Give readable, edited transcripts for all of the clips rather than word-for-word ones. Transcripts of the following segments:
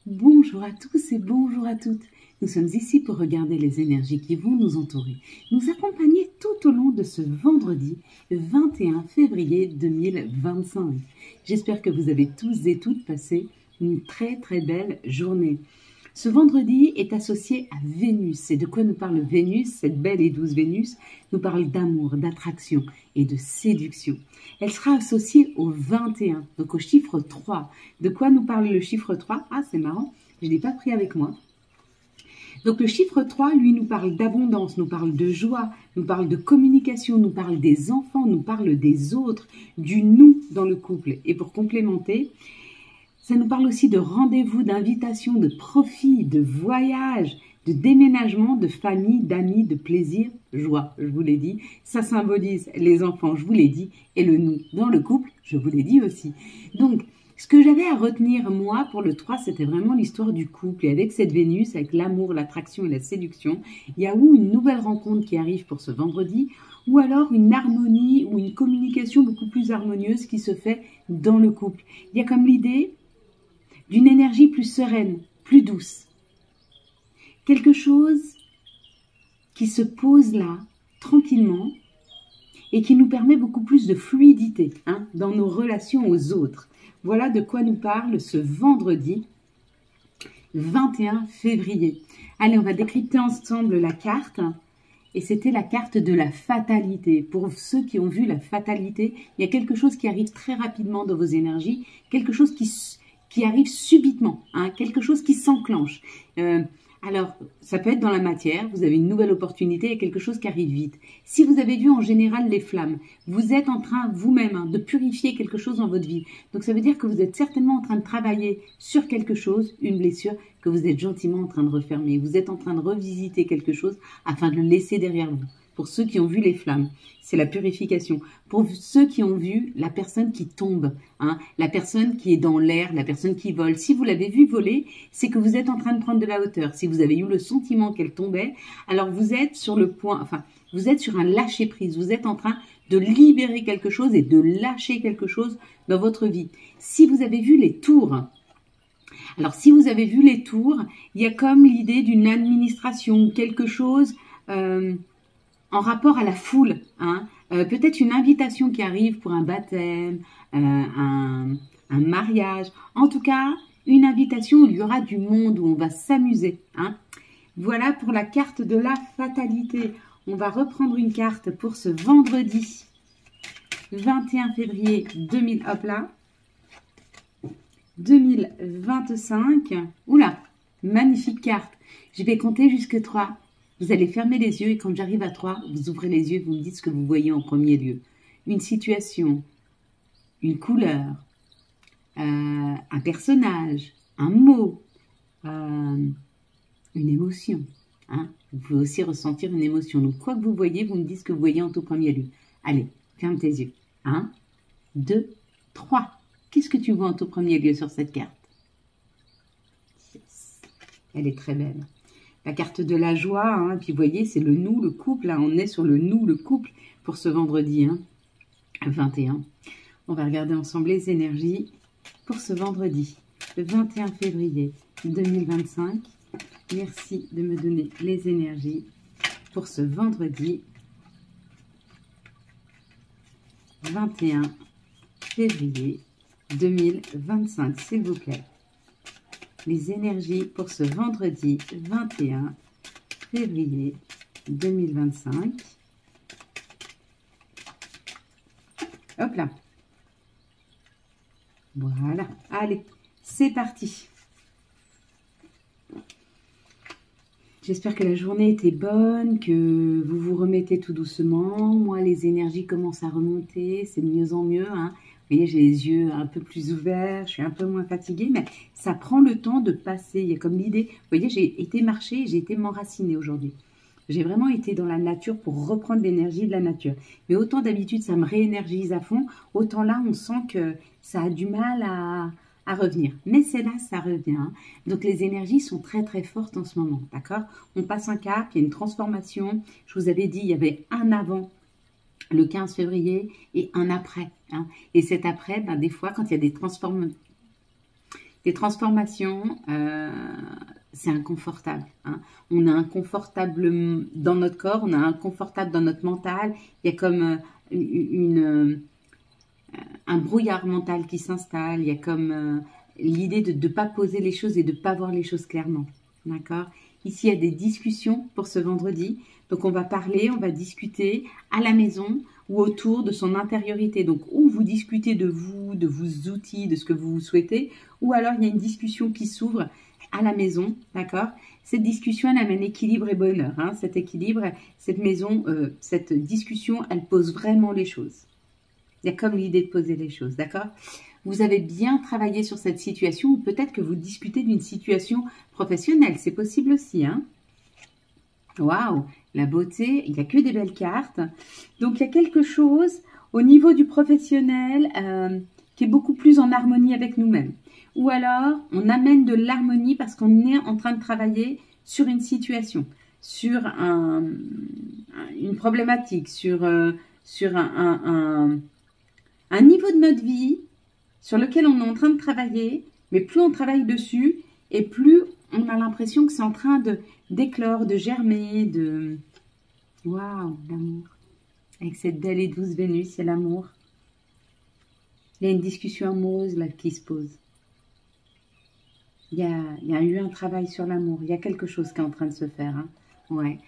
Bonjour à tous et bonjour à toutes. Nous sommes ici pour regarder les énergies qui vont nous entourer, nous accompagner tout au long de ce vendredi 21 février 2025. J'espère que vous avez tous et toutes passé une très belle journée. Ce vendredi est associé à Vénus. Et de quoi nous parle Vénus? Cette belle et douce Vénus nous parle d'amour, d'attraction et de séduction. Elle sera associée au 21, donc au chiffre 3. De quoi nous parle le chiffre 3? Ah, c'est marrant, je ne l'ai pas pris avec moi. Donc le chiffre 3, lui, nous parle d'abondance, nous parle de joie, nous parle de communication, nous parle des enfants, nous parle des autres, du nous dans le couple. Et pour complémenter, ça nous parle aussi de rendez-vous, d'invitation, de profit, de voyage, de déménagement, de famille, d'amis, de plaisir, joie, je vous l'ai dit. Ça symbolise les enfants, je vous l'ai dit, et le nous dans le couple, je vous l'ai dit aussi. Donc, ce que j'avais à retenir, moi, pour le 3, c'était vraiment l'histoire du couple. Et avec cette Vénus, avec l'amour, l'attraction et la séduction, il y a ou une nouvelle rencontre qui arrive pour ce vendredi, ou alors une harmonie ou une communication beaucoup plus harmonieuse qui se fait dans le couple. Il y a comme l'idée d'une énergie plus sereine, plus douce. Quelque chose qui se pose là, tranquillement, et qui nous permet beaucoup plus de fluidité dans nos relations aux autres. Voilà de quoi nous parle ce vendredi 21 février. Allez, on va décrypter ensemble la carte. Et c'était la carte de la fatalité. Pour ceux qui ont vu la fatalité, il y a quelque chose qui arrive très rapidement dans vos énergies, quelque chose qui arrive subitement, quelque chose qui s'enclenche. Alors, ça peut être dans la matière, vous avez une nouvelle opportunité et quelque chose qui arrive vite. Si vous avez vu en général les flammes, vous êtes en train vous-même de purifier quelque chose dans votre vie. Donc ça veut dire que vous êtes certainement en train de travailler sur quelque chose, une blessure, que vous êtes gentiment en train de refermer. Vous êtes en train de revisiter quelque chose afin de le laisser derrière vous. Pour ceux qui ont vu les flammes, c'est la purification. Pour ceux qui ont vu la personne qui tombe, la personne qui est dans l'air, la personne qui vole. Si vous l'avez vu voler, c'est que vous êtes en train de prendre de la hauteur. Si vous avez eu le sentiment qu'elle tombait, alors vous êtes sur le point, vous êtes sur un lâcher-prise. Vous êtes en train de libérer quelque chose et de lâcher quelque chose dans votre vie. Si vous avez vu les tours, alors si vous avez vu les tours, il y a comme l'idée d'une administration, quelque chose en rapport à la foule, peut-être une invitation qui arrive pour un baptême, un mariage, en tout cas une invitation où il y aura du monde, où on va s'amuser. Voilà pour la carte de la fatalité. On va reprendre une carte pour ce vendredi 21 février 2025. Oula, magnifique carte. Je vais compter jusque 3. Vous allez fermer les yeux et quand j'arrive à 3, vous ouvrez les yeux et vous me dites ce que vous voyez en premier lieu. Une situation, une couleur, un personnage, un mot, une émotion. Vous pouvez aussi ressentir une émotion. Donc, quoi que vous voyez, vous me dites ce que vous voyez en tout premier lieu. Allez, ferme tes yeux. 1, 2, 3. Qu'est-ce que tu vois en tout premier lieu sur cette carte? Yes. Elle est très belle. La carte de la joie, puis vous voyez, c'est le nous, le couple. On est sur le nous, le couple, pour ce vendredi 21. On va regarder ensemble les énergies pour ce vendredi, le 21 février 2025. Merci de me donner les énergies pour ce vendredi 21 février 2025, s'il vous plaît. Les énergies pour ce vendredi 21 février 2025. Hop là. Voilà. Allez, c'est parti. J'espère que la journée était bonne, que vous vous remettez tout doucement. Moi, les énergies commencent à remonter. C'est de mieux en mieux. Vous voyez, j'ai les yeux un peu plus ouverts, je suis un peu moins fatiguée, mais ça prend le temps de passer. Il y a comme l'idée, vous voyez, j'ai été marcher, j'ai été m'enraciner aujourd'hui. J'ai vraiment été dans la nature pour reprendre l'énergie de la nature. Mais autant d'habitude, ça me réénergise à fond, autant là, on sent que ça a du mal à revenir. Mais c'est là, ça revient. Donc, les énergies sont très fortes en ce moment, d'accord? On passe un cap, il y a une transformation. Je vous avais dit, il y avait un avant le 15 février et un après. Et cet après, des fois, quand il y a des transformations, Des transformations, c'est inconfortable. Hein. On est inconfortable dans notre corps, on est inconfortable dans notre mental. Il y a comme un brouillard mental qui s'installe. Il y a comme l'idée de ne pas poser les choses et de ne pas voir les choses clairement. D'accord? Ici, il y a des discussions pour ce vendredi. Donc, on va parler, on va discuter à la maison ou autour de son intériorité. Donc, ou vous discutez de vos outils, de ce que vous souhaitez, ou alors il y a une discussion qui s'ouvre à la maison, d'accord? Cette discussion, elle amène équilibre et bonheur. Hein. Cet équilibre, cette discussion, elle pose vraiment les choses. Il y a comme l'idée de poser les choses, d'accord? Vous avez bien travaillé sur cette situation ou peut-être que vous discutez d'une situation professionnelle. C'est possible aussi, hein? Waouh, la beauté, il n'y a que des belles cartes. Donc, il y a quelque chose au niveau du professionnel qui est beaucoup plus en harmonie avec nous-mêmes. Ou alors, on amène de l'harmonie parce qu'on est en train de travailler sur une situation, sur une problématique, sur un niveau de notre vie sur lequel on est en train de travailler, mais plus on travaille dessus, et plus on a l'impression que c'est en train d'éclore, de germer, de... Waouh, l'amour. Avec cette belle et douce Vénus, c'est l'amour. Il y a une discussion amoureuse là qui se pose. Il y a eu un travail sur l'amour. Il y a quelque chose qui est en train de se faire. Hein. Ouais.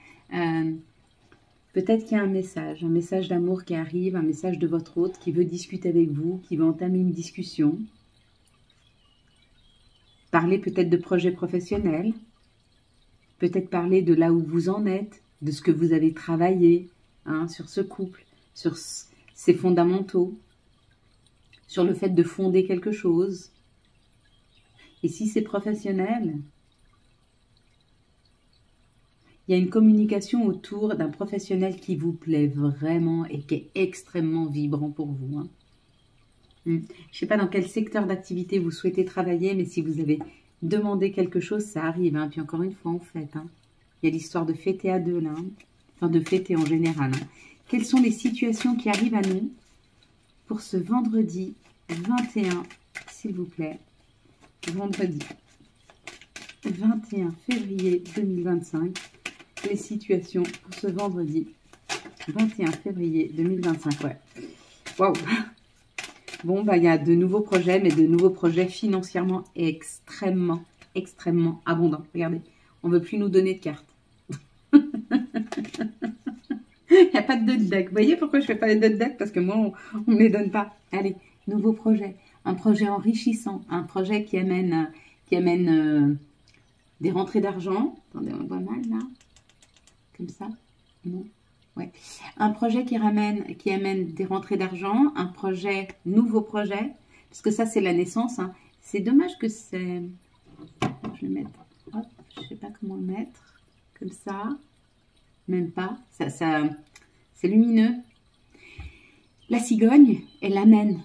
Peut-être qu'il y a un message d'amour qui arrive, un message de votre hôte qui veut discuter avec vous, qui veut entamer une discussion. Parler peut-être de projets professionnels, peut-être parler de là où vous en êtes, de ce que vous avez travaillé hein, sur ce couple, sur ses fondamentaux, sur le fait de fonder quelque chose. Et si c'est professionnel, il y a une communication autour d'un professionnel qui vous plaît vraiment et qui est extrêmement vibrant pour vous. Hein. Je ne sais pas dans quel secteur d'activité vous souhaitez travailler, mais si vous avez demandé quelque chose, ça arrive. Hein. Puis encore une fois, on fête. Hein. Il y a l'histoire de fêter à deux, là. Hein. Enfin, de fêter en général. Hein. Quelles sont les situations qui arrivent à nous pour ce vendredi 21, s'il vous plaît. Vendredi 21 février 2025. Les situations pour ce vendredi 21 février 2025. Ouais. Waouh! Bon, bah, il y a de nouveaux projets, mais de nouveaux projets financièrement extrêmement, extrêmement abondants. Regardez, on ne veut plus nous donner de cartes. Il n'y a pas de deck. Vous voyez pourquoi je ne fais pas les deck? Parce que moi, on ne me les donne pas. Allez, nouveau projet. Un projet enrichissant. Un projet qui amène des rentrées d'argent. Attendez, on voit mal là. Comme ça. Non. Ouais. Un projet qui amène des rentrées d'argent, un nouveau projet, parce que ça c'est la naissance. Hein. C'est dommage que c'est... Je vais le mettre, hop, je sais pas comment le mettre, comme ça, même pas, ça c'est lumineux. La cigogne, elle amène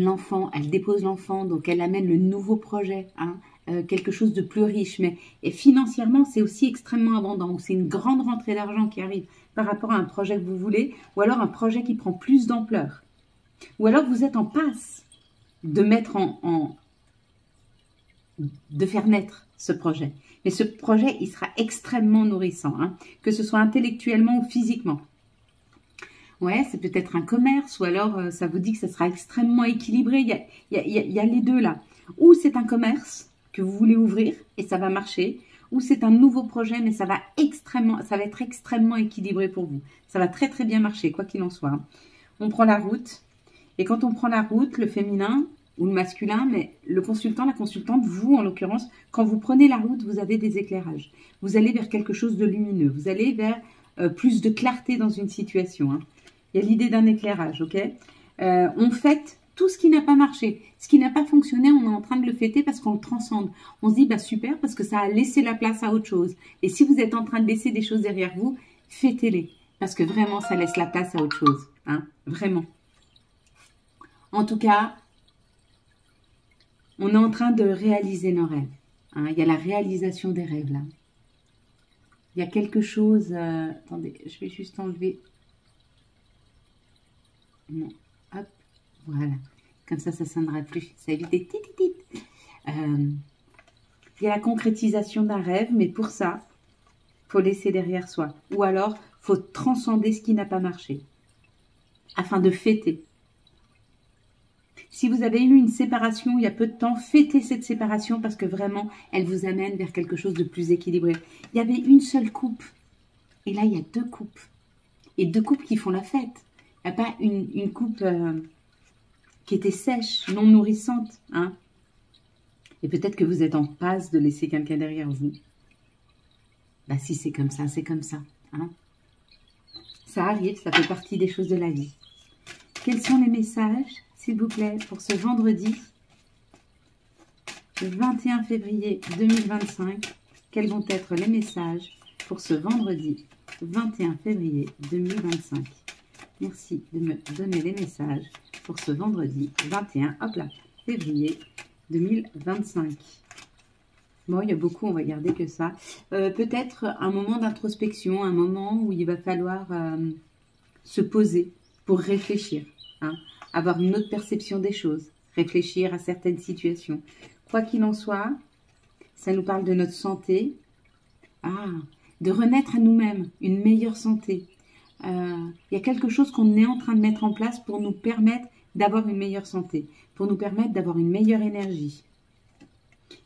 l'enfant, elle dépose l'enfant, donc elle amène le nouveau projet, hein. Quelque chose de plus riche, et financièrement c'est aussi extrêmement abondant, c'est une grande rentrée d'argent qui arrive par rapport à un projet que vous voulez, ou alors un projet qui prend plus d'ampleur, ou alors vous êtes en passe de mettre de faire naître ce projet, mais ce projet il sera extrêmement nourrissant, hein, que ce soit intellectuellement ou physiquement. Ouais, c'est peut-être un commerce, ou alors ça vous dit que ça sera extrêmement équilibré, il y a les deux là, ou c'est un commerce que vous voulez ouvrir et ça va marcher, ou c'est un nouveau projet mais ça va être extrêmement équilibré pour vous. Ça va très très bien marcher, quoi qu'il en soit. On prend la route, et quand on prend la route, le féminin ou le masculin, mais le consultant, la consultante, vous en l'occurrence, quand vous prenez la route, vous avez des éclairages. Vous allez vers quelque chose de lumineux, vous allez vers plus de clarté dans une situation. Hein. Il y a l'idée d'un éclairage, ok? On fête tout ce qui n'a pas marché, ce qui n'a pas fonctionné, on est en train de le fêter parce qu'on le transcende. On se dit, bah super, parce que ça a laissé la place à autre chose. Et si vous êtes en train de laisser des choses derrière vous, fêtez-les. Parce que vraiment, ça laisse la place à autre chose. Hein, vraiment. En tout cas, on est en train de réaliser nos rêves. Hein, il y a la réalisation des rêves, là. Il y a quelque chose... attendez, je vais juste enlever... Non, hop. Voilà, comme ça ne sonnera plus. Ça évite des tititit. Il y a la concrétisation d'un rêve, mais pour ça, il faut laisser derrière soi. Ou alors, il faut transcender ce qui n'a pas marché, afin de fêter. Si vous avez eu une séparation il y a peu de temps, fêtez cette séparation parce que vraiment, elle vous amène vers quelque chose de plus équilibré. Il y avait une seule coupe, et là, il y a 2 coupes. Et 2 coupes qui font la fête. Il n'y a pas une coupe qui était sèche, non nourrissante, hein. Et peut-être que vous êtes en passe de laisser quelqu'un derrière vous. Bah si c'est comme ça, c'est comme ça. Hein. Ça arrive, ça fait partie des choses de la vie. Quels sont les messages, s'il vous plaît, pour ce vendredi 21 février 2025? Quels vont être les messages pour ce vendredi 21 février 2025? Merci de me donner les messages pour ce vendredi 21, hop là, février 2025. Bon, il y a beaucoup, on va garder que ça. Peut-être un moment d'introspection, un moment où il va falloir se poser pour réfléchir, hein, avoir une autre perception des choses, réfléchir à certaines situations. Quoi qu'il en soit, ça nous parle de notre santé, de renaître à nous-mêmes, une meilleure santé. Il y a quelque chose qu'on est en train de mettre en place pour nous permettre d'avoir une meilleure santé, pour nous permettre d'avoir une meilleure énergie.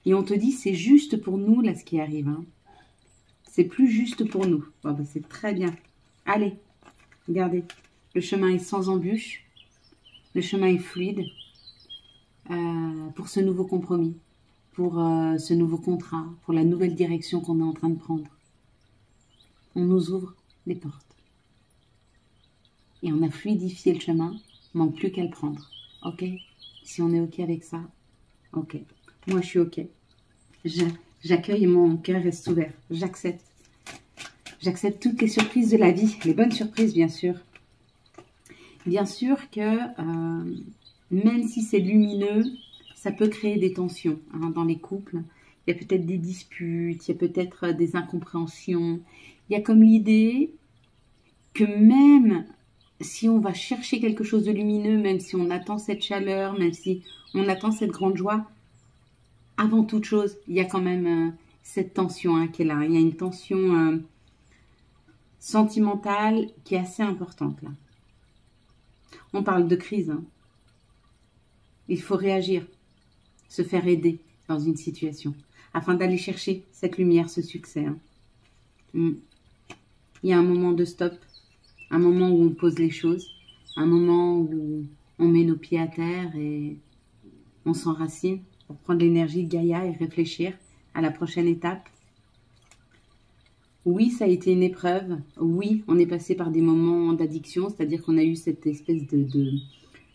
Et on te dit, c'est juste pour nous, là, ce qui arrive. Hein. C'est plus juste pour nous. Bon, ben, c'est très bien. Allez, regardez. Le chemin est sans embûche. Le chemin est fluide pour ce nouveau compromis, pour ce nouveau contrat, pour la nouvelle direction qu'on est en train de prendre. On nous ouvre les portes. Et on a fluidifié le chemin, il ne manque plus qu'à le prendre. Ok? Si on est ok avec ça, ok. Moi, je suis ok. J'accueille, mon cœur reste ouvert. J'accepte. J'accepte toutes les surprises de la vie. Les bonnes surprises, bien sûr. Bien sûr que même si c'est lumineux, ça peut créer des tensions hein, dans les couples. Il y a peut-être des disputes, il y a peut-être des incompréhensions. Il y a comme l'idée que même si on va chercher quelque chose de lumineux, même si on attend cette chaleur, même si on attend cette grande joie, avant toute chose, il y a quand même cette tension hein, qui est là. Il y a une tension sentimentale qui est assez importante là. On parle de crise. Hein. Il faut réagir, se faire aider dans une situation, afin d'aller chercher cette lumière, ce succès. Hein. Il y a un moment de stop, un moment où on pose les choses, un moment où on met nos pieds à terre et on s'enracine pour prendre l'énergie de Gaïa et réfléchir à la prochaine étape. Oui, ça a été une épreuve. Oui, on est passé par des moments d'addiction, c'est-à-dire qu'on a eu cette espèce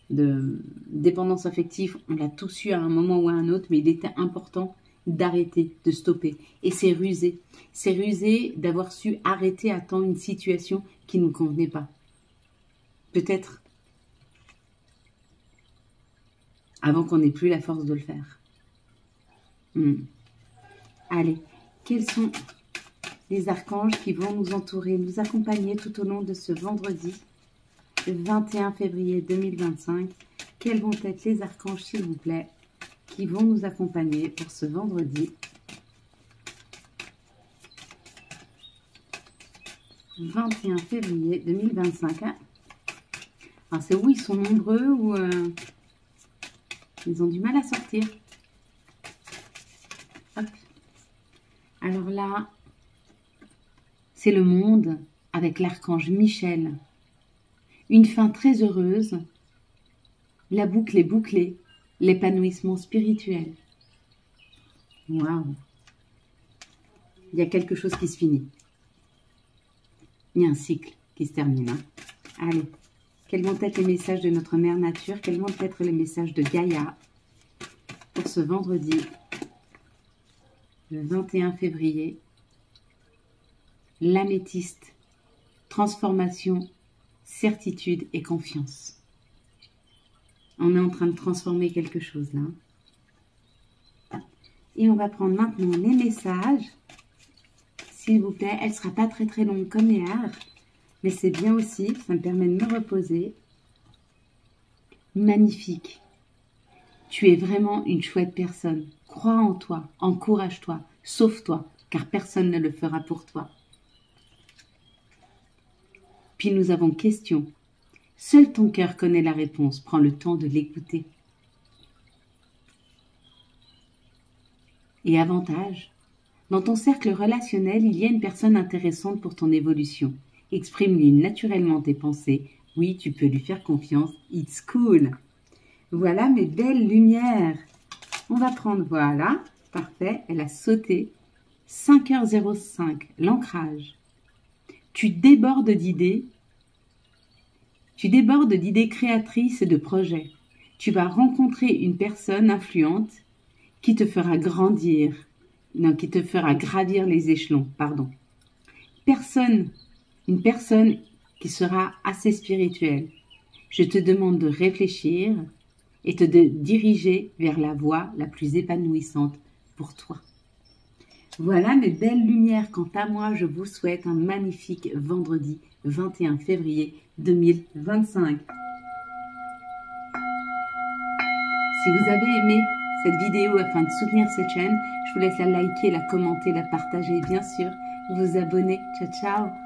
de dépendance affective. On l'a tous eu à un moment ou à un autre, mais il était important d'arrêter, de stopper. Et c'est rusé. C'est rusé d'avoir su arrêter à temps une situation qui ne nous convenait pas. Peut-être avant qu'on n'ait plus la force de le faire. Allez, quels sont les archanges qui vont nous entourer, nous accompagner tout au long de ce vendredi 21 février 2025. Quels vont être les archanges, s'il vous plaît, qui vont nous accompagner pour ce vendredi 21 février 2025. Hein. Alors, c'est où ils sont nombreux ou ils ont du mal à sortir. Hop. Alors là, c'est le monde avec l'archange Michel. Une fin très heureuse. La boucle est bouclée. L'épanouissement spirituel. Waouh. Il y a quelque chose qui se finit. Il y a un cycle qui se termine. Hein. Allez. Quels vont être les messages de notre mère nature? Quels vont être les messages de Gaïa pour ce vendredi, le 21 février? L'améthyste, transformation, certitude et confiance. On est en train de transformer quelque chose là. Et on va prendre maintenant les messages. S'il vous plaît, elle ne sera pas très très longue comme hier. Mais c'est bien aussi, ça me permet de me reposer. Magnifique. Tu es vraiment une chouette personne. Crois en toi, encourage-toi, sauve-toi, car personne ne le fera pour toi. Puis nous avons question. Seul ton cœur connaît la réponse. Prends le temps de l'écouter. Et avantage. Dans ton cercle relationnel, il y a une personne intéressante pour ton évolution. Exprime-lui naturellement tes pensées. Oui, tu peux lui faire confiance. It's cool. Voilà mes belles lumières. On va prendre, voilà, parfait, elle a sauté. 5h05, l'ancrage. Tu débordes d'idées. Tu débordes d'idées créatrices et de projets. Tu vas rencontrer une personne influente qui te fera grandir. Non, qui te fera gravir les échelons, pardon. Une personne qui sera assez spirituelle. Je te demande de réfléchir et de te diriger vers la voie la plus épanouissante pour toi. Voilà mes belles lumières. Quant à moi, je vous souhaite un magnifique vendredi 21 février 2025. Si vous avez aimé cette vidéo afin de soutenir cette chaîne, je vous laisse la liker, la commenter, la partager et bien sûr vous abonner. Ciao, ciao!